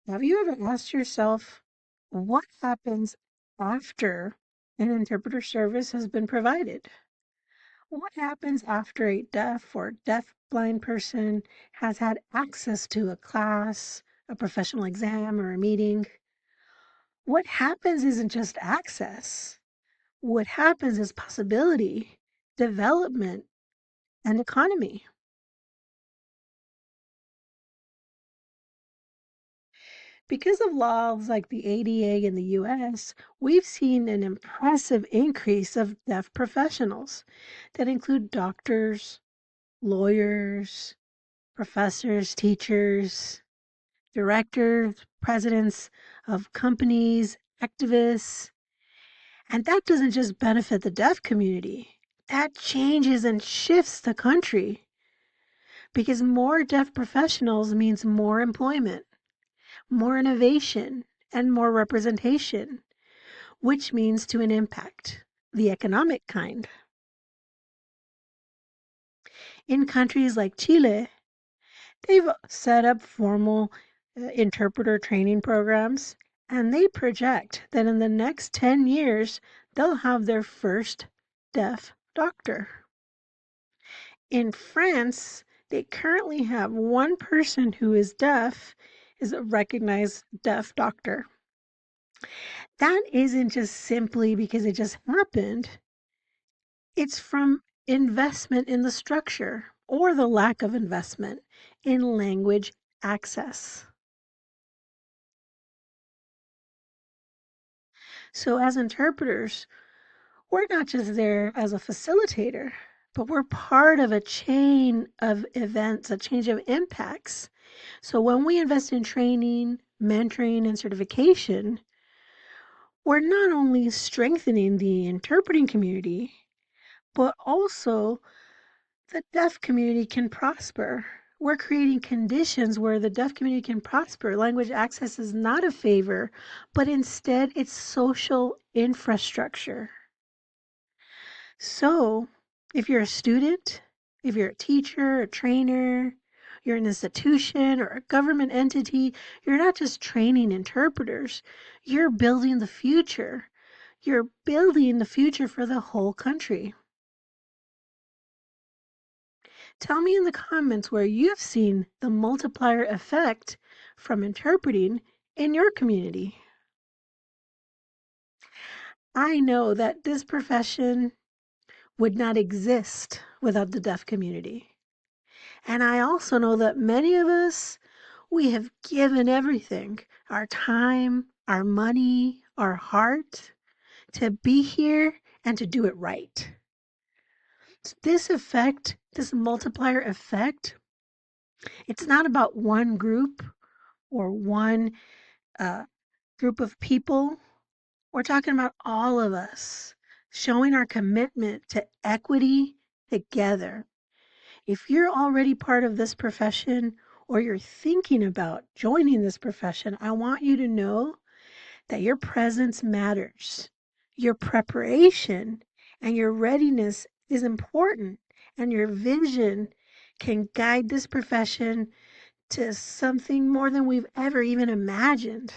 Have you ever asked yourself what happens after an interpreter service has been provided? What happens after a deaf or deaf-blind person has had access to a class, a professional exam, or a meeting? What happens isn't just access. What happens is possibility, development, and economy. Because of laws like the ADA in the US, we've seen an impressive increase of deaf professionals that include doctors, lawyers, professors, teachers, directors, presidents of companies, activists. And that doesn't just benefit the deaf community, that changes and shifts the country because more deaf professionals means more employment, more innovation, and more representation, which means to an impact, the economic kind. In countries like Chile, they've set up formal interpreter training programs, and they project that in the next 10 years, they'll have their first deaf doctor. In France, they currently have one person who is deaf, is a recognized deaf doctor. That isn't just simply because it just happened. It's from investment in the structure or the lack of investment in language access. So as interpreters, we're not just there as a facilitator, but we're part of a chain of events, a chain of impacts. So when we invest in training, mentoring, and certification, we're not only strengthening the interpreting community, but also the deaf community can prosper. We're creating conditions where the deaf community can prosper. Language access is not a favor, but instead it's social infrastructure. So, if you're a student, if you're a teacher, a trainer, you're an institution or a government entity, you're not just training interpreters, you're building the future. You're building the future for the whole country. Tell me in the comments where you've seen the multiplier effect from interpreting in your community. I know that this profession would not exist without the deaf community. And I also know that many of us, we have given everything, our time, our money, our heart, to be here and to do it right. This effect, this multiplier effect, it's not about one group or one group of people. We're talking about all of us showing our commitment to equity together. If you're already part of this profession or you're thinking about joining this profession, I want you to know that your presence matters. Your preparation and your readiness is important, and your vision can guide this profession to something more than we've ever even imagined.